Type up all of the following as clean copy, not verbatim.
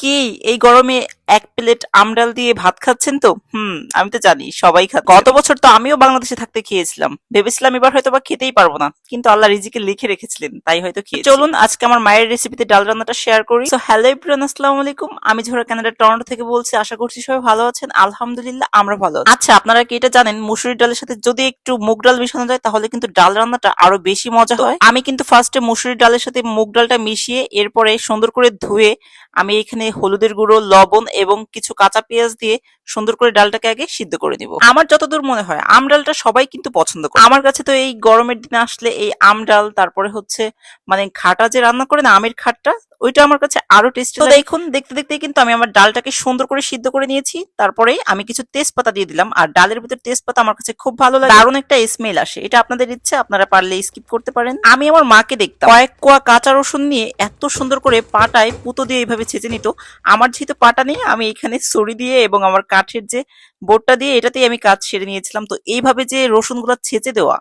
কি এই গরমে এক প্লেট আমডাল দিয়ে ভাত খাচ্ছেন তো? আমি তো জানি সবাই খাচ্ছে। গত বছর তো আমিও বাংলাদেশে থাকতে খেয়েছিলাম, ভেবেছিলাম এবার হয়তো বা খেতেই পারবো না, কিন্তু আল্লাহ রিজিকে লিখে রেখেছিলেন তাই হয়তো খেয়েছি। চলুন আজকে আমার মায়ের রেসিপিতে ডাল রান্নাটা শেয়ার করি। সো হ্যালো এভরিওয়ান, আসসালামু আলাইকুম। আমি ঝোরা কানাডা টরন্টো থেকে বলছি। আশা করছি সবাই ভালো আছেন। আলহামদুলিল্লাহ আমরা ভালো আছি। আচ্ছা, আপনারা কি এটা জানেন মুসুরির ডালের সাথে যদি একটু মুগ ডাল মিশানো যায় তাহলে কিন্তু ডাল রান্নাটা আরো বেশি মজা হয়। আমি কিন্তু ফার্স্টে মুসুরির ডালের সাথে মুগ ডালটা মিশিয়ে এরপরে সুন্দর করে ধুয়ে আমি এখানে হলুদের গুঁড়ো, লবণ এবং কিছু কাঁচা পেঁয়াজ দিয়ে সুন্দর করে ডালটাকে আগে সিদ্ধ করে নিব। আমার যতদূর মনে হয় আম ডালটা সবাই কিন্তু পছন্দ করে। আমার কাছে তো এই গরমের দিনে আসলে এই আম ডাল, তারপরে হচ্ছে মানে খাটা যে রান্না করে না আমের খাটটা, ওইটা আমার কাছে আরো টেস্টি। তো দেখুন দেখতে দেখতে কিন্তু আমি আমার ডালটাকে সুন্দর করে সিদ্ধ করে নিয়েছি। তারপরে আমি কিছু তেজপাতা দিয়ে দিলাম, আর ডালের ভিতর তেজপাতা আমার কাছে খুব ভালো লাগে, দারুণ একটা স্মেল আসে। এটা আপনাদের ইচ্ছে, আপনারা পারলে স্কিপ করতে পারেন। আমি আমার মাকে দেখতাম কয়েক কোয়া কাঁচা রসুন নিয়ে এত সুন্দর করে পাটায় পুতো দিয়ে এইভাবে ছেঁচে নিত। আমার যেহেতু পাটা নেই, আমি এখানে ছুরি দিয়ে এবং আমার কাঠের যে বোর্ডটা দিয়ে এটাতেই আমি কাজ সেরে নিয়েছিলাম। তো এইভাবে যে রসুনগুলো ছেঁচে দেওয়া,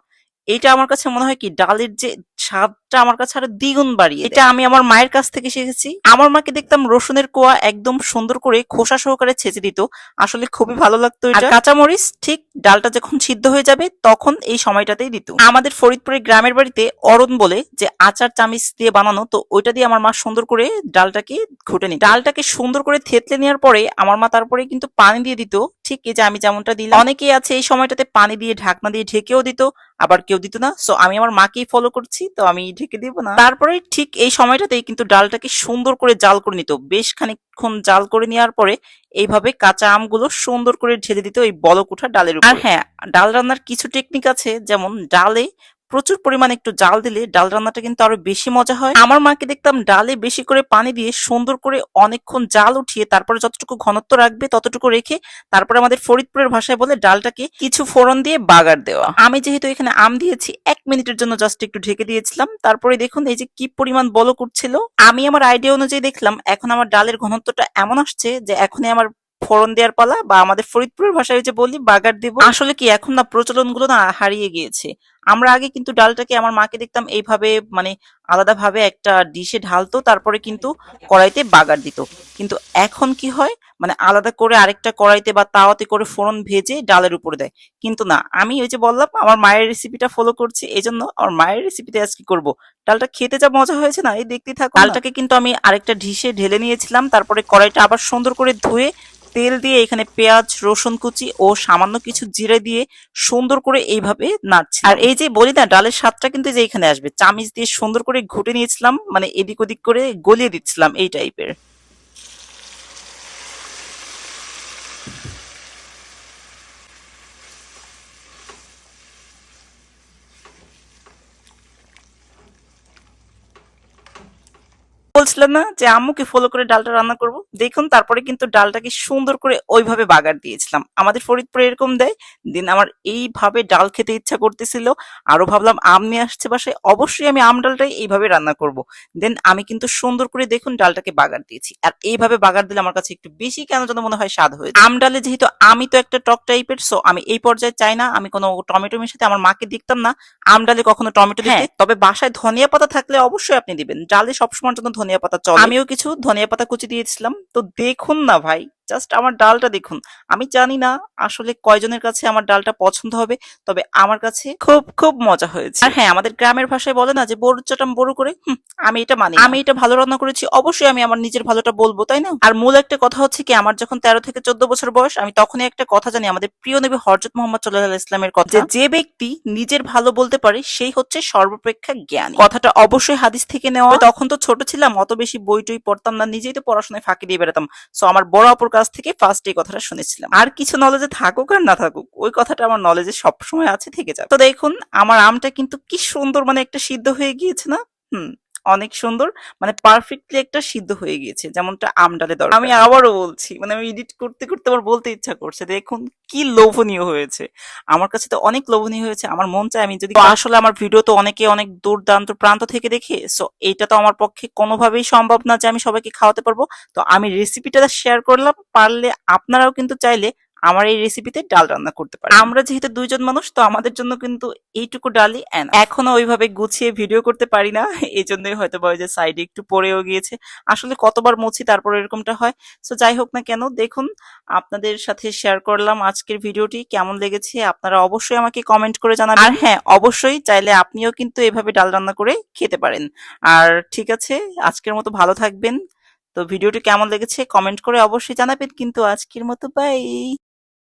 এইটা আমার কাছে মনে হয় কি ডালের যে স্বাদটা আমার কাছে আরো দ্বিগুণ বাড়িয়ে দেয়। এটা আমি আমার মায়ের কাছ থেকে শিখেছি। আমার মাকে দেখতাম রসুনের কোয়া একদম সুন্দর করে খোসা সহকারে ছেঁচে দিত, আসলে খুবই ভালো লাগতো এটা। কাঁচামরিচ ঠিক ডালটা যখন সিদ্ধ হয়ে যাবে তখন এই সময়টাতেই দিত। আমাদের ফরিদপুরের গ্রামের বাড়িতে অরণ বলে যে আচার চামিচ দিয়ে বানানো, তো ওইটা দিয়ে আমার মা সুন্দর করে ডালটাকে ঘুটে নিত। ডালটাকে সুন্দর করে থেতলে নেওয়ার পরে আমার মা তারপরে কিন্তু পানি দিয়ে দিত, ঠিক এই যে আমি যেমনটা দিলাম। অনেকেই আছে এই সময়টাতে পানি দিয়ে ঢাকনা দিয়ে ঢেকেও দিত, আবার কেউ দিত না। সো আমি আমার মাকেই ফলো করছি, তো আমি ঢেকে দিব না। তারপরে ঠিক এই সময়টাতেই কিন্তু ডালটাকে সুন্দর করে জাল করে নিত। বেশ খানিকক্ষণ জাল করে নেওয়ার পরে এইভাবে কাঁচা আমগুলো সুন্দর করে ঢেলে দিত এই বলক উঠা ডালের উপর। আর হ্যাঁ, ডাল রান্নার কিছু টেকনিক আছে, যেমন ডালে প্রচুর পরিমাণে একটু জাল দিলে ডাল রান্নাটা কিন্তু আরো বেশি মজা হয়। আমার মাকে দেখতাম ডালে বেশি করে পানি দিয়ে সুন্দর করে অনেকক্ষণ জাল উঠিয়ে তারপরে যতটুকু ঘনত্ব রাখবে ততটুকু রেখে তারপরে আমাদের ফরিদপুরের ভাষায় বলে ডালটাকে কিছু ফোড়ন দিয়ে বাগার দেওয়া। আমি যেহেতু এখানে আম দিয়েছি 1 মিনিটের জন্য জাস্ট একটু ঢেকে দিয়েছিলাম। তারপরে দেখুন এই যে কি পরিমাণ বলক উঠছিল। আমি আমার আইডিয়া অনুযায়ী দেখলাম এখন আমার ডালের ঘনত্বটা এমন আসছে যে এখনই আমার ফোড়ন দেওয়ার পালা, বা আমাদের ফরিদপুরের ভাষায় যে বলি বাগার দিব। আসলে কি এখন না প্রচলন গুলো না হারিয়ে গিয়েছে। আমরা আগে কিন্তু ডালটাকে আমার মাকে দেখতাম এইভাবে মানে আলাদাভাবে একটা ডিশে ঢালতো, তারপরে কিন্তু কড়াইতে বাগার দিত। কিন্তু এখন কি হয়, মানে আলাদা করে আরেকটা কড়াইতে বা তাওয়াতে করে ফোড়ন ভেজে ডালের উপরে দেয়। কিন্তু না, আমি ওই যে বললাম আমার মায়ের রেসিপিটা ফলো করছি, এই জন্য আমার মায়ের রেসিপিতে আজকে করব। ডালটা খেতে যা মজা হয়েছে না, এই দেখতে থাকুন। ডালটাকে কিন্তু আমি আরেকটা ডিশে ঢেলে নিয়েছিলাম, তারপরে কড়াইটা আবার সুন্দর করে ধুয়ে তেল দিয়ে এখানে পেঁয়াজ, রসুন কুচি ও সামান্য কিছু জিরে দিয়ে সুন্দর করে এইভাবে নাড়ছি। আর এই যে বলি না ডালের স্বাদটা কিন্তু যে এখানে আসবে, চামিচ দিয়ে সুন্দর করে ঘুটে নিয়েছিলাম, মানে এদিক ওদিক করে গলিয়ে দিচ্ছিলাম এই টাইপের। বলছিলাম না যে আম্মুকে ফলো করে ডালটা রান্না করব। দেখুন তারপরে কিন্তু ডালটাকে সুন্দর করে ওইভাবে বাগার দিয়েছিলাম। আমাদের ফরিদপুরে এরকম দেয়। দিন আমার এইভাবে ডাল খেতে ইচ্ছা করতেছিল, আরো ভাবলাম আম নিয়ে আসছে বাসায়, অবশ্যই আমি আম ডালটাই এইভাবে রান্না করব। দেন আমি কিন্তু সুন্দর করে দেখুন ডালটাকে বাগার দিয়েছি, আর এইভাবে বাগার দিলে আমার কাছে একটু বেশি কেন যেন মনে হয় স্বাদ হয়েছে। আম ডালে যেহেতু আমি তো একটা টক টাইপের, সো আমি এই পর্যায়ে চাই না আমি কোনো টমেটো মেশাতে। আমার মাকে দেখতাম না আম ডালে কখনো টমেটো দিতে। তবে বাসায় ধনিয়া পাতা থাকলে অবশ্যই আপনি দিবেন, ডালে সবসময়ের জন্য ধনিয়া পাতা চলে। আমিও কিছু ধনিয়া পাতা কুচি দিয়েছিলাম। তো দেখুন না ভাই, জাস্ট আমার ডালটা দেখুন। আমি জানি না আসলে কয়জনের কাছে আমার ডালটা পছন্দ হবে, তবে আমার কাছে খুব খুব মজা হয়েছে। আর হ্যাঁ, আমাদের গ্রামের ভাষায় বলে না যে বড় চাটাম বড় করে, আমি এটা মানি। আমি এটা ভালো রান্না করেছি, অবশ্যই আমি আমার নিজের ভালোটা বলবো, তাই না? আর মূল একটা কথা হচ্ছে কি, আমার যখন 13 থেকে 14 বছর বয়স, আমি তখনই একটা কথা জানি আমাদের প্রিয় নবী হযরত মুহাম্মদ সাল্লাল্লাহু আলাইহি ইসলামের কথা, যে ব্যক্তি নিজের ভালো বলতে পারে সেই হচ্ছে সর্বাপেক্ষা জ্ঞানী। কথাটা অবশ্যই হাদিস থেকে নেওয়া। তখন তো ছোট ছিলাম, অত বেশি বই টই পড়তাম না, নিজেই তো পড়াশোনায় ফাঁকি দিয়ে বেড়াতাম। সো আমার বড় আপুর কাছ থেকে ফার্স্ট এই কথাটা শুনেছিলাম। আর কিছু নলেজে থাকুক আর না থাকুক, ওই কথাটা আমার নলেজে সবসময় আছে, থেকে যাবে। তো দেখুন আমার আমটা কিন্তু কি সুন্দর মানে একটা সিদ্ধ হয়ে গিয়েছে না? অনেক সুন্দর, মানে পারফেক্টলি একটা সিদ্ধ হয়ে গিয়েছে, যেমনটা আম ডালে দরকার। আমি আবারও বলছি, মানে আমি এডিট করতে করতে আমার বলতে ইচ্ছা করছে, দেখুন কি লোভনীয় হয়েছে। আমার কাছে তো অনেক লোভনীয় হয়েছে। আমার মন চায় আমি যদি, আসলে আমার ভিডিও তো অনেকে অনেক দূর প্রান্ত থেকে দেখে, সো এইটা তো আমার পক্ষে কোনোভাবেই সম্ভব না যে আমি সবাইকে খাওয়াতে পারবো। তো আমি রেসিপিটা শেয়ার করলাম, পারলে আপনারাও কিন্তু চাইলে আমার এই রেসিপিতে ডাল রান্না করতে পারেন। আমরা যেহেতু 2 জন মানুষ, তো আমাদের জন্য কিন্তু এইটুকু ডালই এনাফ। এখনো ওইভাবে গুছিয়ে ভিডিও করতে পারি না, এজন্যই হয়তোবা ওই যে সাইডে একটু পড়েও গিয়েছে। আসলে কতবার মুছি তারপর এরকমটা হয়। সো যাই হোক না কেন, দেখুন আপনাদের সাথে শেয়ার করলাম আজকের ভিডিওটি। কেমন লেগেছে আপনারা অবশ্যই আমাকে কমেন্ট করে জানাবেন। আর হ্যাঁ, অবশ্যই চাইলে আপনিও কিন্তু এভাবে ডাল রান্না করে খেতে পারেন। আর ঠিক আছে, আজকের মতো ভালো থাকবেন। তো ভিডিওটি কেমন লেগেছে কমেন্ট করে অবশ্যই জানাবেন। কিন্তু আজকের মতো বাই।